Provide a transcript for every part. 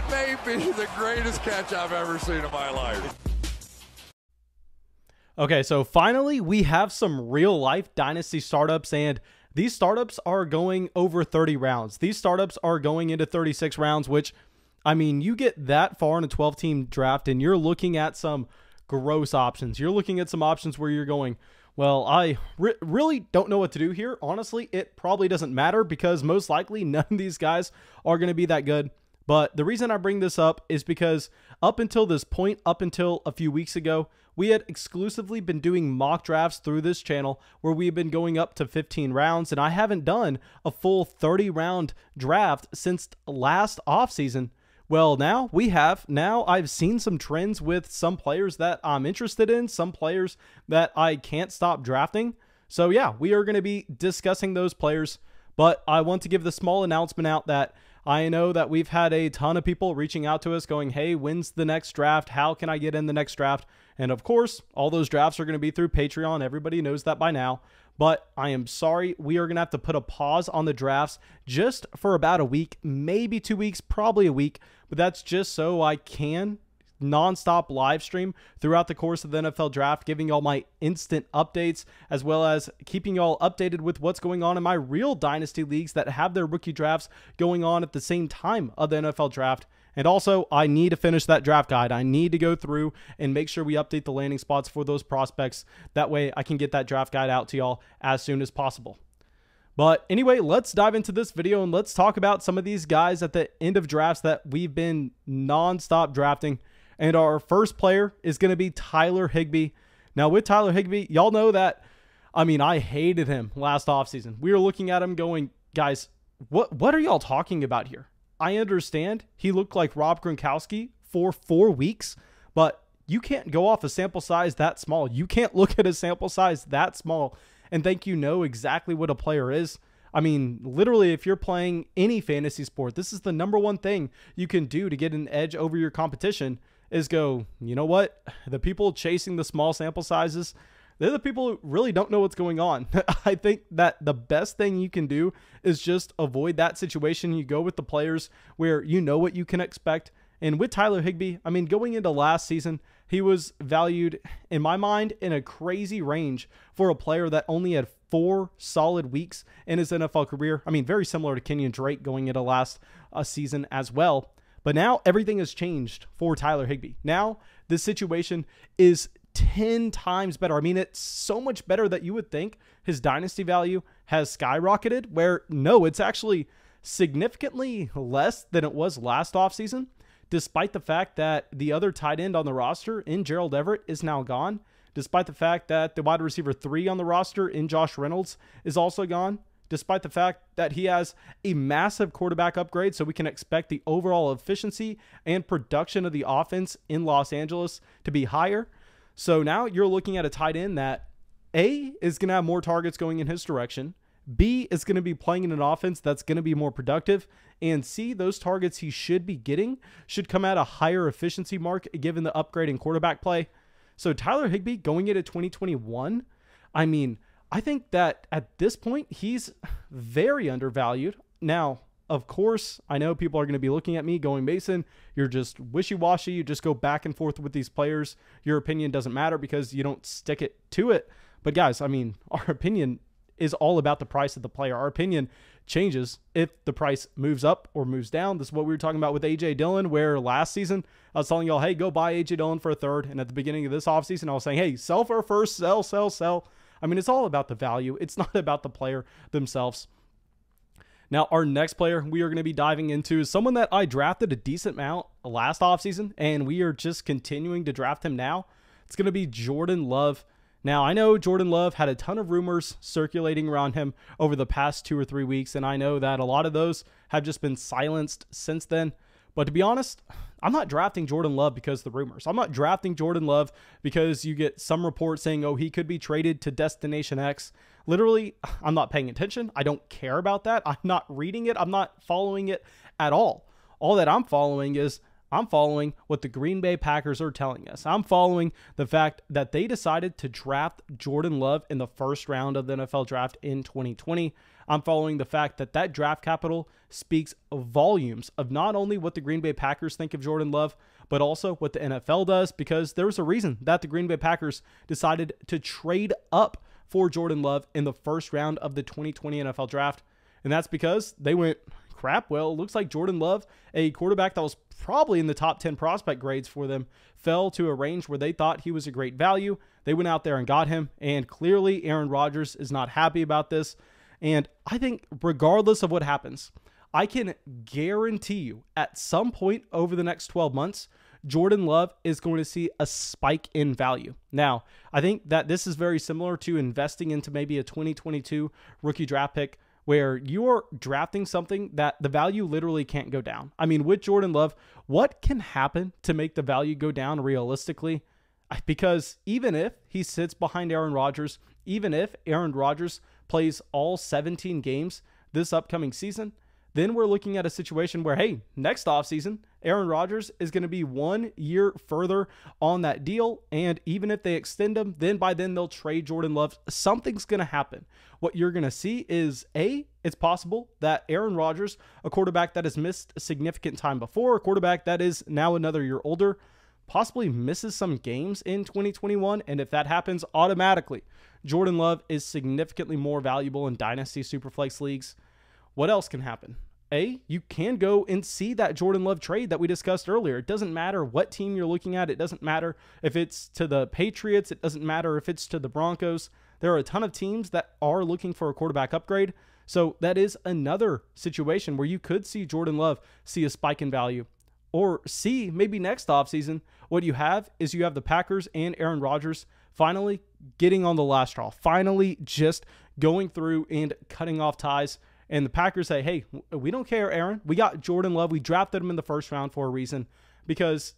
That may be the greatest catch I've ever seen in my life. Okay, so finally we have some real life Dynasty startups, and these startups are going over 30 rounds. These startups are going into 36 rounds, which, I mean, you get that far in a 12-team draft and you're looking at some gross options. You're looking at some options where you're going, well, I really don't know what to do here. Honestly, it probably doesn't matter because most likely none of these guys are going to be that good. But the reason I bring this up is because up until this point, up until a few weeks ago, we had exclusively been doing mock drafts through this channel where we've been going up to 15 rounds, and I haven't done a full 30-round draft since last offseason. Well, now we have. Now I've seen some trends with some players that I'm interested in, some players that I can't stop drafting. So yeah, we are going to be discussing those players, but I want to give the small announcement out that I know that we've had a ton of people reaching out to us going, hey, when's the next draft? How can I get in the next draft? And of course, all those drafts are going to be through Patreon. Everybody knows that by now. But I am sorry, we are going to have to put a pause on the drafts just for about a week, maybe 2 weeks, probably a week. But that's just so I can nonstop live stream throughout the course of the NFL draft, giving y'all my instant updates, as well as keeping y'all updated with what's going on in my real Dynasty leagues that have their rookie drafts going on at the same time of the NFL draft. And also, I need to finish that draft guide. I need to go through and make sure we update the landing spots for those prospects. That way I can get that draft guide out to y'all as soon as possible. But anyway, let's dive into this video and let's talk about some of these guys at the end of drafts that we've been nonstop drafting. And our first player is going to be Tyler Higbee. Now with Tyler Higbee, y'all know that, I mean, I hated him last offseason. We were looking at him going, guys, what are y'all talking about here? I understand he looked like Rob Gronkowski for 4 weeks, but you can't go off a sample size that small. You can't look at a sample size that small and think you know exactly what a player is. I mean, literally, if you're playing any fantasy sport, this is the #1 thing you can do to get an edge over your competition is go, you know what? The people chasing the small sample sizes, they're the people who really don't know what's going on. I think that the best thing you can do is just avoid that situation. You go with the players where you know what you can expect. And with Tyler Higbee, I mean, going into last season, he was valued, in my mind, in a crazy range for a player that only had 4 solid weeks in his NFL career. I mean, very similar to Kenyon Drake going into last season as well. But now everything has changed for Tyler Higbee. Now this situation is 10 times better. I mean, it's so much better that you would think his dynasty value has skyrocketed, where no, it's actually significantly less than it was last offseason, despite the fact that the other tight end on the roster in Gerald Everett is now gone, despite the fact that the wide receiver 3 on the roster in Josh Reynolds is also gone, despite the fact that he has a massive quarterback upgrade, so we can expect the overall efficiency and production of the offense in Los Angeles to be higher. So now you're looking at a tight end that A, is going to have more targets going in his direction, B, is going to be playing in an offense that's going to be more productive, and C, those targets he should be getting should come at a higher efficiency mark given the upgrade in quarterback play. So Tyler Higbee going into 2021, I mean, I think that at this point, he's very undervalued. Now, of course, I know people are going to be looking at me going, Mason, you're just wishy-washy. You just go back and forth with these players. Your opinion doesn't matter because you don't stick it to it. But guys, I mean, our opinion is all about the price of the player. Our opinion changes if the price moves up or moves down. This is what we were talking about with A.J. Dillon, where last season I was telling y'all, hey, go buy A.J. Dillon for a third. And at the beginning of this offseason, I was saying, hey, sell for a first, sell, sell, sell. I mean, it's all about the value. It's not about the player themselves. Now, our next player we are going to be diving into is someone that I drafted a decent amount last offseason, and we are just continuing to draft him now. It's going to be Jordan Love. Now, I know Jordan Love had a ton of rumors circulating around him over the past 2 or 3 weeks, and I know that a lot of those have just been silenced since then. But to be honest, I'm not drafting Jordan Love because of the rumors. I'm not drafting Jordan Love because you get some reports saying, oh, he could be traded to Destination X. Literally, I'm not paying attention. I don't care about that. I'm not reading it. I'm not following it at all. All that I'm following is I'm following what the Green Bay Packers are telling us. I'm following the fact that they decided to draft Jordan Love in the first round of the NFL draft in 2020. I'm following the fact that that draft capital speaks volumes of not only what the Green Bay Packers think of Jordan Love, but also what the NFL does, because there was a reason that the Green Bay Packers decided to trade up for Jordan Love in the first round of the 2020 NFL draft. And that's because they went, crap, well, it looks like Jordan Love, a quarterback that was probably in the top 10 prospect grades for them, fell to a range where they thought he was a great value. They went out there and got him, and clearly Aaron Rodgers is not happy about this. And I think regardless of what happens, I can guarantee you at some point over the next 12 months, Jordan Love is going to see a spike in value. Now, I think that this is very similar to investing into maybe a 2022 rookie draft pick, where you're drafting something that the value literally can't go down. I mean, with Jordan Love, what can happen to make the value go down realistically? Because even if he sits behind Aaron Rodgers, even if Aaron Rodgers plays all 17 games this upcoming season, then we're looking at a situation where, hey, next offseason, Aaron Rodgers is going to be 1 year further on that deal. And even if they extend him, then by then they'll trade Jordan Love. Something's going to happen. What you're going to see is, it's possible that Aaron Rodgers, a quarterback that has missed a significant time before, a quarterback that is now another year older, possibly misses some games in 2021. And if that happens, automatically, Jordan Love is significantly more valuable in Dynasty Superflex leagues. What else can happen? You can go and see that Jordan Love trade that we discussed earlier. It doesn't matter what team you're looking at. It doesn't matter if it's to the Patriots. It doesn't matter if it's to the Broncos. There are a ton of teams that are looking for a quarterback upgrade. So that is another situation where you could see Jordan Love see a spike in value. Or see maybe next offseason, what you have is you have the Packers and Aaron Rodgers finally getting on the last straw, finally just going through and cutting off ties. And the Packers say, hey, we don't care, Aaron. We got Jordan Love. We drafted him in the first round for a reason, because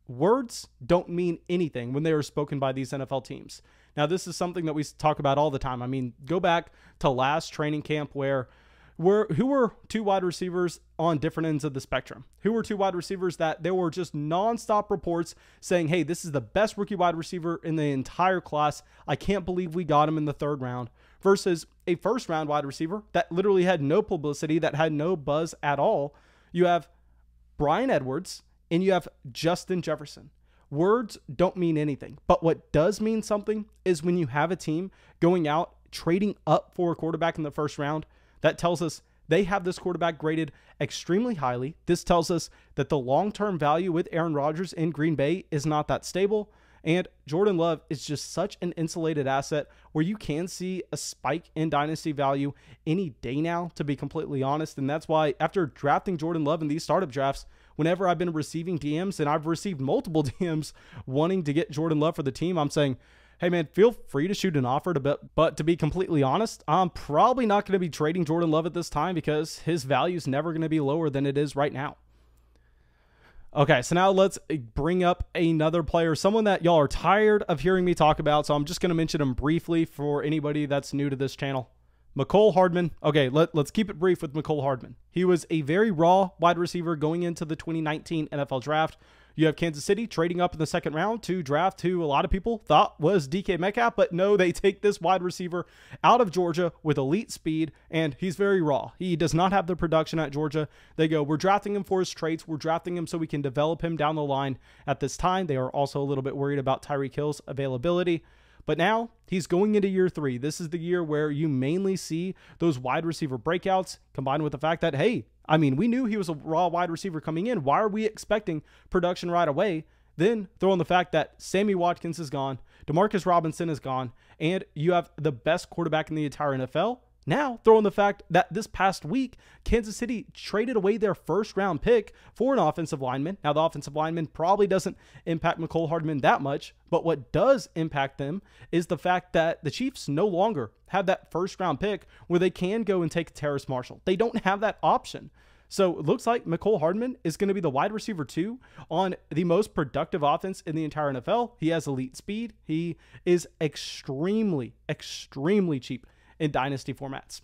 words don't mean anything when they are spoken by these NFL teams. Now, this is something that we talk about all the time. I mean, go back to last training camp where who were two wide receivers on different ends of the spectrum? Who were two wide receivers that there were just nonstop reports saying, hey, this is the best rookie wide receiver in the entire class. I can't believe we got him in the third round. Versus a first round wide receiver that literally had no publicity, that had no buzz at all. You have Bryan Edwards and you have Justin Jefferson. Words don't mean anything, but what does mean something is when you have a team going out, trading up for a quarterback in the first round. That tells us they have this quarterback graded extremely highly. This tells us that the long-term value with Aaron Rodgers in Green Bay is not that stable. And Jordan Love is just such an insulated asset where you can see a spike in dynasty value any day now, to be completely honest. And that's why after drafting Jordan Love in these startup drafts, whenever I've been receiving DMs, and I've received multiple DMs wanting to get Jordan Love for the team, I'm saying, hey man, feel free to shoot an offer, but to be completely honest, I'm probably not going to be trading Jordan Love at this time because his value is never going to be lower than it is right now. Okay, so now let's bring up another player, someone that y'all are tired of hearing me talk about, so I'm just going to mention him briefly for anybody that's new to this channel. Nicole Hardman. Okay, let's keep it brief with Nicole Hardman. He was a very raw wide receiver going into the 2019 NFL draft. You have Kansas City trading up in the second round to draft who a lot of people thought was DK Metcalf, but no, they take this wide receiver out of Georgia with elite speed, and he's very raw. He does not have the production at Georgia. They go, we're drafting him for his traits. We're drafting him so we can develop him down the line. At this time, they are also a little bit worried about Tyreek Hill's availability. But now he's going into year 3. This is the year where you mainly see those wide receiver breakouts, combined with the fact that, hey, I mean, we knew he was a raw wide receiver coming in. Why are we expecting production right away? Then throw in the fact that Sammy Watkins is gone, Demarcus Robinson is gone, and you have the best quarterback in the entire NFL. Now, throw in the fact that this past week, Kansas City traded away their first-round pick for an offensive lineman. Now, the offensive lineman probably doesn't impact Nicole Hardman that much, but what does impact them is the fact that the Chiefs no longer have that first-round pick where they can go and take Terrace Marshall. They don't have that option. So it looks like Nicole Hardman is going to be the wide receiver 2 on the most productive offense in the entire NFL. He has elite speed. He is extremely, extremely cheap in dynasty formats.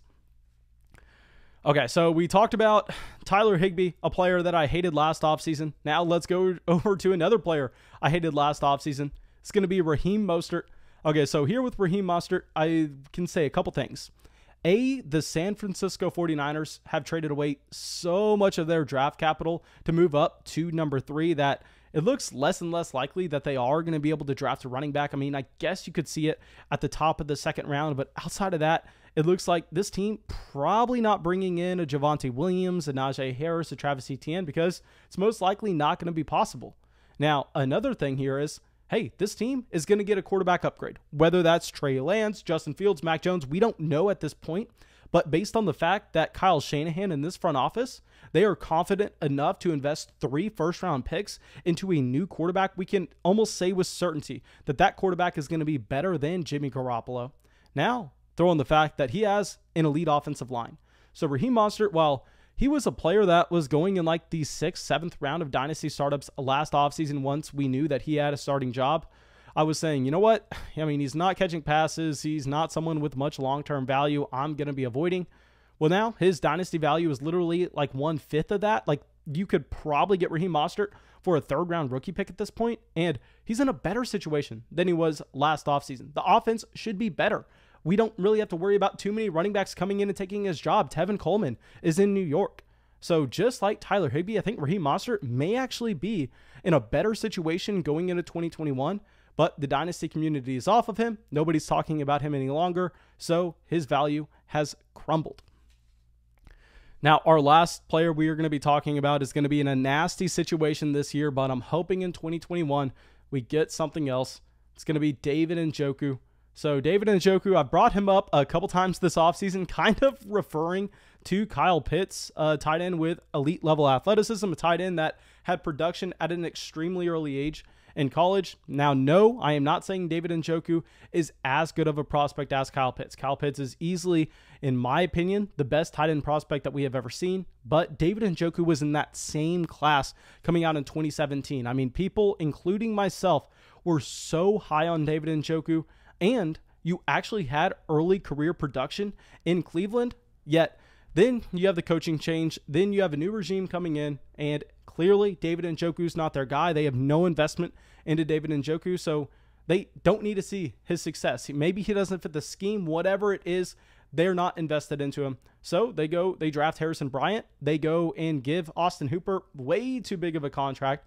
Okay, so we talked about Tyler Higbee, a player that I hated last offseason. Now let's go over to another player I hated last offseason. It's going to be Raheem Monster. Okay, so here with Raheem Monster, I can say a couple things. The San Francisco 49ers have traded away so much of their draft capital to move up to number 3 that it looks less and less likely that they are going to be able to draft a running back. I mean, I guess you could see it at the top of the second round, but outside of that, it looks like this team probably not bringing in a Javonte Williams, a Najee Harris, a Travis Etienne, because it's most likely not going to be possible. Now, another thing here is, hey, this team is going to get a quarterback upgrade. Whether that's Trey Lance, Justin Fields, Mac Jones, we don't know at this point. But based on the fact that Kyle Shanahan in this front office, they are confident enough to invest 3 first-round picks into a new quarterback, we can almost say with certainty that that quarterback is going to be better than Jimmy Garoppolo. Now, throw in the fact that he has an elite offensive line. So Raheem Monster, while he was a player that was going in like the 6th, 7th round of Dynasty startups last offseason once we knew that he had a starting job, I was saying, you know what? I mean, he's not catching passes. He's not someone with much long-term value. I'm going to be avoiding. Well, now his Dynasty value is literally like 1/5 of that. Like, you could probably get Raheem Monster for a 3rd-round rookie pick at this point, and he's in a better situation than he was last offseason. The offense should be better. We don't really have to worry about too many running backs coming in and taking his job. Tevin Coleman is in New York. So just like Tyler Higbee, I think Raheem Monster may actually be in a better situation going into 2021, but the Dynasty community is off of him. Nobody's talking about him any longer, so his value has crumbled. Now, our last player we are going to be talking about is going to be in a nasty situation this year, but I'm hoping in 2021 we get something else. It's going to be David Njoku. So David Njoku, I brought him up a couple times this offseason, kind of referring to Kyle Pitts, a tight end with elite level athleticism, a tight end that had production at an extremely early age in college. Now, no, I am not saying David Njoku is as good of a prospect as Kyle Pitts. Kyle Pitts is easily, in my opinion, the best tight end prospect that we have ever seen. But David Njoku was in that same class coming out in 2017. I mean, people, including myself, were so high on David Njoku, and you actually had early career production in Cleveland, yet then you have the coaching change, then you have a new regime coming in, and clearly David Njoku's not their guy. They have no investment into David Njoku, so they don't need to see his success. Maybe he doesn't fit the scheme, whatever it is, they're not invested into him. So they draft Harrison Bryant, they go and give Austin Hooper way too big of a contract.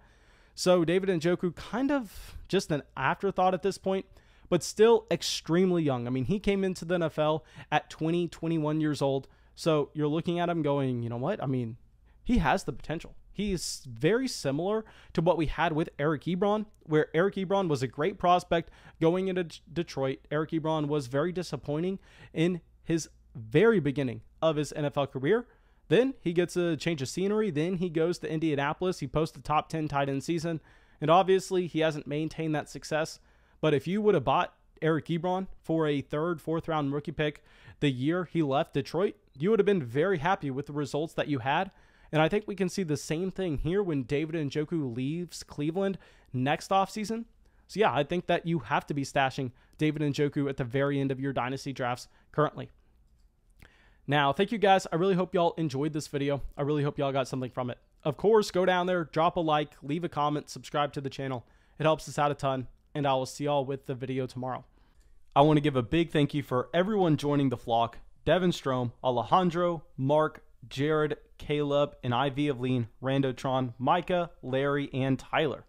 So David Njoku kind of just an afterthought at this point, but still extremely young. I mean, he came into the NFL at 21 years old. So you're looking at him going, you know what? I mean, he has the potential. He's very similar to what we had with Eric Ebron, where Eric Ebron was a great prospect going into Detroit. Eric Ebron was very disappointing in his very beginning of his NFL career. Then he gets a change of scenery. Then he goes to Indianapolis. He posts the top 10 tight end season. And obviously, he hasn't maintained that success. But if you would have bought Eric Ebron for a 3rd, 4th round rookie pick the year he left Detroit, you would have been very happy with the results that you had. And I think we can see the same thing here when David Njoku leaves Cleveland next offseason. So yeah, I think that you have to be stashing David Njoku at the very end of your dynasty drafts currently. Now, thank you guys. I really hope y'all enjoyed this video. I really hope y'all got something from it. Of course, go down there, drop a like, leave a comment, subscribe to the channel. It helps us out a ton, and I will see y'all with the video tomorrow. I want to give a big thank you for everyone joining the flock: Devin Strom, Alejandro, Mark, Jared, Caleb, and IV of Lean, Randotron, Micah, Larry, and Tyler.